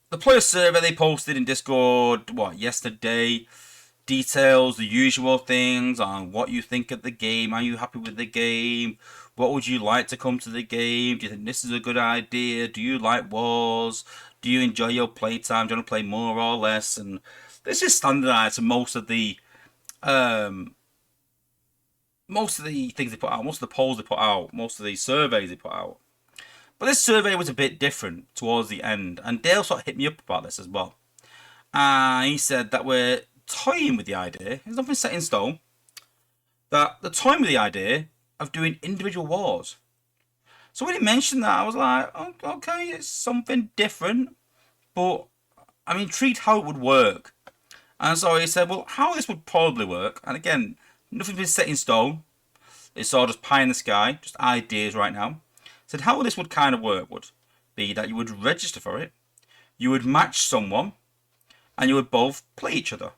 the player survey they posted in Discord, what, yesterday, details the usual things on what you think of the game. Are you happy with the game? What would you like to come to the game? Do you think this is a good idea? Do you like wars? Do you enjoy your playtime? Do you want to play more or less? And this is standardized to um, most of the things they put out, most of the polls they put out, most of the surveys they put out. But this survey was a bit different towards the end, and Dale sort of hit me up about this as well. He said that we're toying with the idea, there's nothing set in stone, that they're toying with the idea of doing individual wars. So when he mentioned that, I was like, oh, okay, it's something different, but I'm intrigued how it would work. And so he said, well, how this would probably work, and again, nothing's been set in stone, it's all just pie in the sky, just ideas right now. He said how this would kind of work would be that you would register for it, you would match someone, and you would both play each other.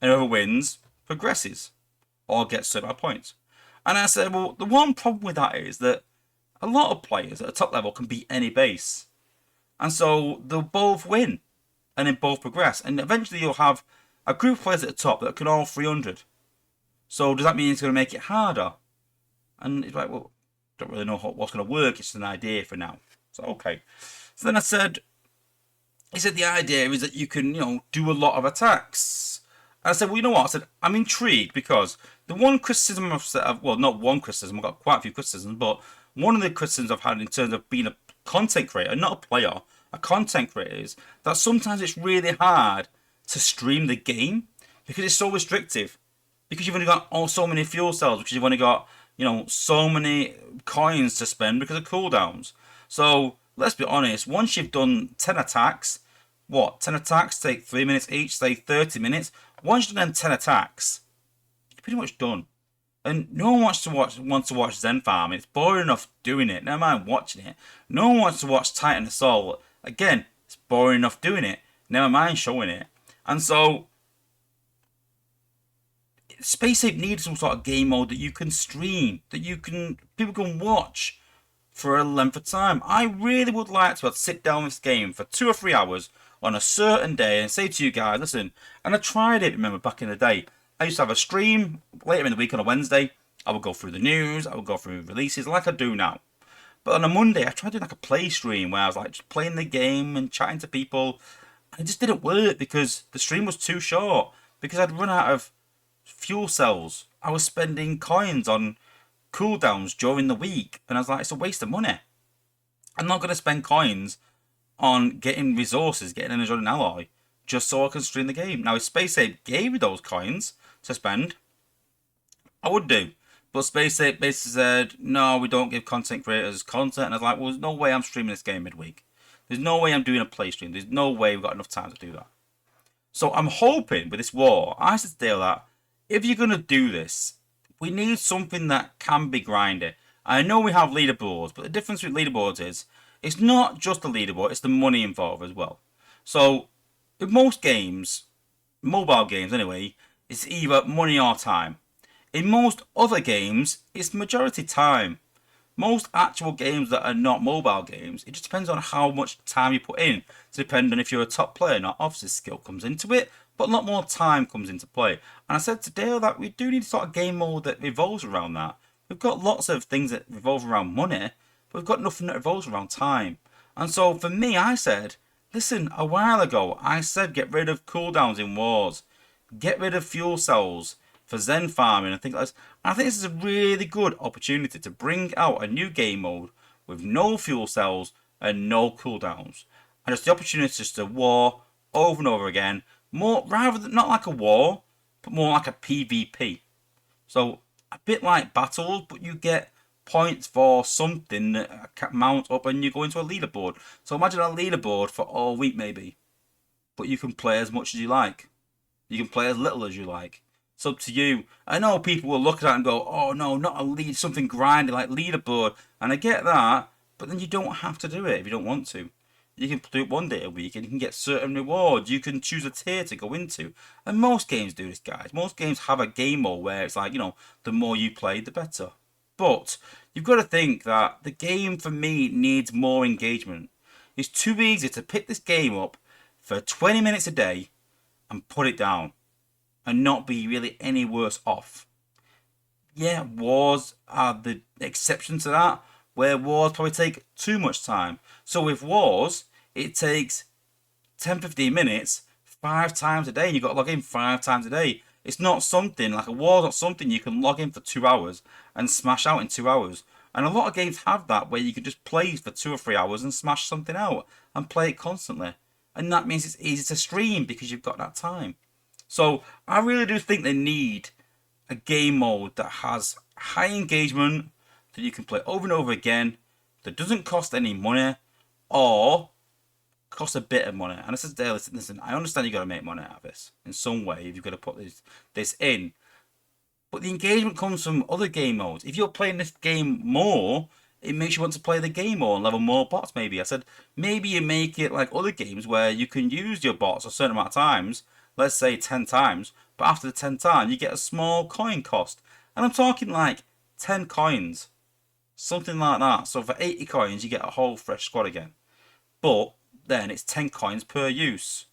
And whoever wins progresses or gets certain points. And I said, well, the one problem with that is that a lot of players at the top level can beat any base. And so they'll both win and then both progress. And eventually you'll have a group of players at the top that can all 300. So does that mean it's going to make it harder? And it's like, well, don't really know what's going to work. It's just an idea for now. So, okay. So then I said, he said the idea is that you can, do a lot of attacks. And I said, well, you know what? I said, I'm intrigued because the one criticism I've said, well, not one criticism, I've got quite a few criticisms, but one of the criticisms I've had in terms of being a content creator, not a player, a content creator, is that sometimes it's really hard to stream the game because it's so restrictive. Because you've only got so many fuel cells, because you've only got, so many coins to spend because of cooldowns. So let's be honest, once you've done 10 attacks, 10 attacks take 3 minutes each, say 30 minutes. Once you've done 10 attacks, you're pretty much done. And no one wants to watch Zen Farm. It's boring enough doing it. Never mind watching it. No one wants to watch Titan Assault. Again, it's boring enough doing it. Never mind showing it. And so Space Ape needs some sort of game mode that you can stream, that people can watch for a length of time. I really would like to sit down with this game for 2 or 3 hours on a certain day and say to you guys, listen, and I tried it, remember, back in the day. I used to have a stream later in the week on a Wednesday. I would go through the news, I would go through releases like I do now. But on a Monday, I tried doing like a play stream where I was like just playing the game and chatting to people. And it just didn't work because the stream was too short. Because I'd run out of fuel cells. I was spending coins on cooldowns during the week. And I was like, it's a waste of money. I'm not going to spend coins on getting resources, getting an Android alloy, just so I can stream the game. Now, if Space Ape gave me those coins to spend, I would do. But Space Ape basically said, no, we don't give content creators content. And I was like, well, there's no way I'm streaming this game midweek. There's no way I'm doing a play stream. There's no way we've got enough time to do that. So I'm hoping with this war, I said to Dale that if you're going to do this, we need something that can be grinded. I know we have leaderboards, but the difference with leaderboards is it's not just the leaderboard, it's the money involved as well. So in most games, mobile games anyway, it's either money or time. In most other games, it's majority time. Most actual games that are not mobile games, it just depends on how much time you put in. To depend on if you're a top player or not. Obviously, skill comes into it, but a lot more time comes into play. And I said to Dale that we do need a sort of game mode that revolves around that. We've got lots of things that revolve around money, but we've got nothing that revolves around time. And so for me, I said, listen, a while ago, I said get rid of cooldowns in wars, get rid of fuel cells for Zen farming and things like this. And I think this is a really good opportunity to bring out a new game mode with no fuel cells and no cooldowns. And just the opportunity just to war over and over again, more rather than not like a war, but more like a PvP. So a bit like battles, but you get points for something that mount up and you go into a leaderboard. So imagine a leaderboard for all week maybe. But you can play as much as you like. You can play as little as you like. It's up to you. I know people will look at that and go, oh no, not a lead, something grindy like leaderboard. And I get that, but then you don't have to do it if you don't want to. You can do it 1 day a week and you can get certain rewards. You can choose a tier to go into. And most games do this, guys. Most games have a game mode where it's like, the more you play, the better. But you've got to think that the game for me needs more engagement. It's too easy to pick this game up for 20 minutes a day and put it down and not be really any worse off. Yeah, wars are the exception to that, where wars probably take too much time. So with wars, it takes 10-15 minutes 5 times a day, and you've got to log in 5 times a day. It's not something like a war's not something you can log in for 2 hours and smash out in 2 hours. And a lot of games have that where you can just play for 2 or 3 hours and smash something out and play it constantly. And that means it's easy to stream because you've got that time. So I really do think they need a game mode that has high engagement, that you can play over and over again, that doesn't cost any money, or cost a bit of money. And I said, listen, I understand you got to make money out of this in some way. If you've got to put this in, but the engagement comes from other game modes. If you're playing this game more, it makes you want to play the game more and level more bots. Maybe I said maybe you make it like other games where you can use your bots a certain amount of times. Let's say 10 times, but after the 10 times you get a small coin cost, and I'm talking like 10 coins, something like that. So for 80 coins you get a whole fresh squad again, but then it's 10 coins per use.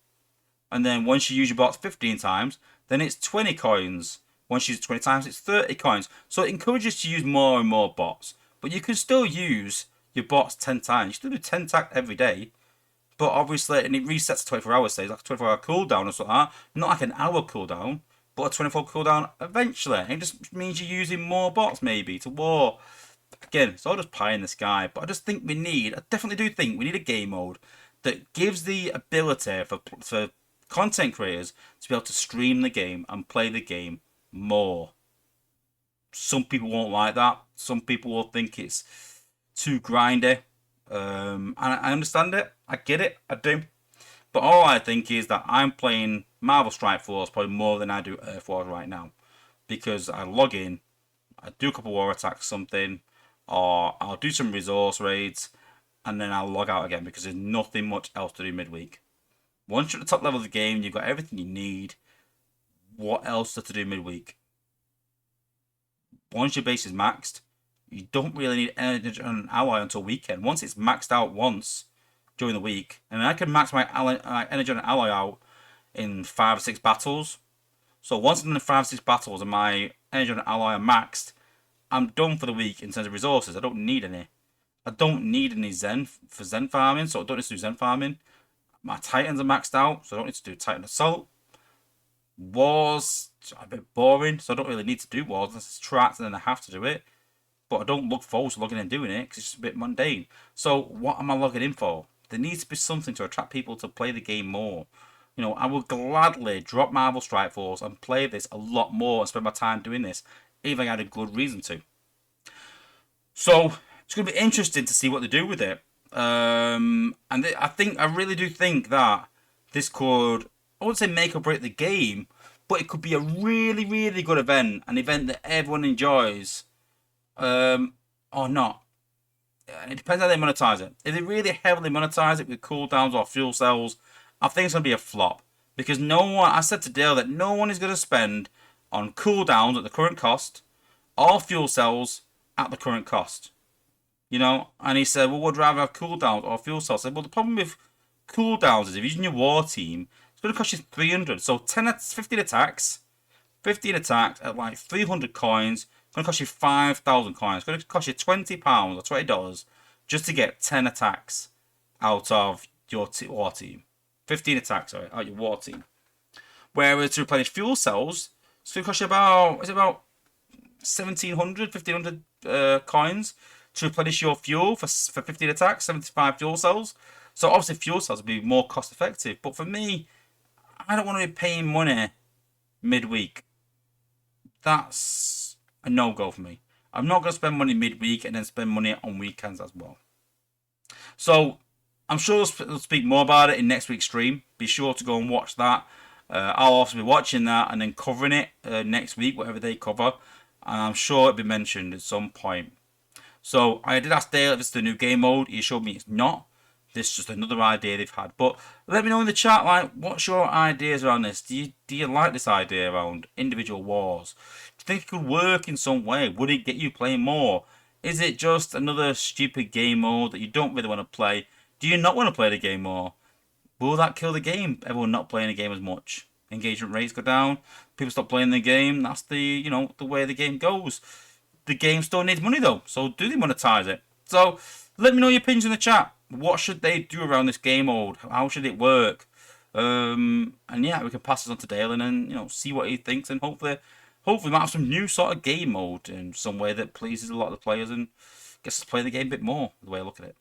And then once you use your bots 15 times, then it's 20 coins. Once you use it 20 times, it's 30 coins. So it encourages you to use more and more bots. But you can still use your bots 10 times. You still do 10 tack every day. But obviously, and it resets 24 hours, say, like a 24-hour cooldown or something like that. Not like an hour cooldown, but a 24 cooldown eventually. And it just means you're using more bots maybe to war. Again, it's all just pie in the sky. But I just think I definitely do think we need a game mode that gives the ability for content creators to be able to stream the game and play the game more. Some people won't like that. Some people will think it's too grindy. And I understand it. I get it. I do. But all I think is that I'm playing Marvel Strike Force probably more than I do Earth Wars right now. Because I log in, I do a couple war attacks, something, or I'll do some resource raids, and then I'll log out again because there's nothing much else to do midweek. Once you're at the top level of the game, you've got everything you need. What else to do midweek? Once your base is maxed, you don't really need energy on an ally until weekend. Once it's maxed out once during the week, and I can max my energy on an ally out in 5 or 6 battles. So once in the 5 or 6 battles and my energy on an ally are maxed, I'm done for the week in terms of resources. I don't need any. I don't need any Zen for Zen farming, so I don't need to do Zen farming. My Titans are maxed out, so I don't need to do Titan Assault. Wars are a bit boring, so I don't really need to do wars unless it's tracked and then I have to do it. But I don't look forward to logging in and doing it because it's just a bit mundane. So what am I logging in for? There needs to be something to attract people to play the game more. You know, I will gladly drop Marvel Strike Force and play this a lot more and spend my time doing this if I had a good reason to. So it's going to be interesting to see what they do with it. I really do think that this could, I wouldn't say make or break the game, but it could be a really, really good event, an event that everyone enjoys, or not. It depends how they monetize it. If they really heavily monetize it with cooldowns or fuel cells, I think it's going to be a flop. Because I said to Dale that no one is going to spend on cooldowns at the current cost, or fuel cells at the current cost. You know, and he said, well, would rather have cooldowns or fuel cells. I said, well, the problem with cooldowns is if you're using your war team, it's going to cost you 300. So 15 attacks at like 300 coins. It's going to cost you 5,000 coins. It's going to cost you £20 or $20 just to get 10 attacks out of your war team. 15 attacks, out of your war team. Whereas to replenish fuel cells, it's going to cost you about 1,700, 1,500 coins to replenish your fuel for 15 attacks, 75 fuel cells. So obviously fuel cells would be more cost effective. But for me, I don't want to be paying money midweek. That's a no-go for me. I'm not going to spend money midweek and then spend money on weekends as well. So I'm sure we'll speak more about it in next week's stream. Be sure to go and watch that. I'll also be watching that and then covering it next week, whatever they cover. And I'm sure it'll be mentioned at some point. So I did ask Dale if it's the new game mode. He showed me it's not. This is just another idea they've had. But let me know in the chat, like, what's your ideas around this? Do you like this idea around individual wars? Do you think it could work in some way? Would it get you playing more? Is it just another stupid game mode that you don't really want to play? Do you not want to play the game more? Will that kill the game? Everyone not playing the game as much. Engagement rates go down. People stop playing the game. That's the the way the game goes. The game still needs money though, so do they monetize it? So let me know your opinions in the chat. What should they do around this game mode? How should it work? And yeah, we can pass this on to Dale and then see what he thinks, and hopefully we might have some new sort of game mode in some way that pleases a lot of the players and gets us to play the game a bit more. The way I look at it.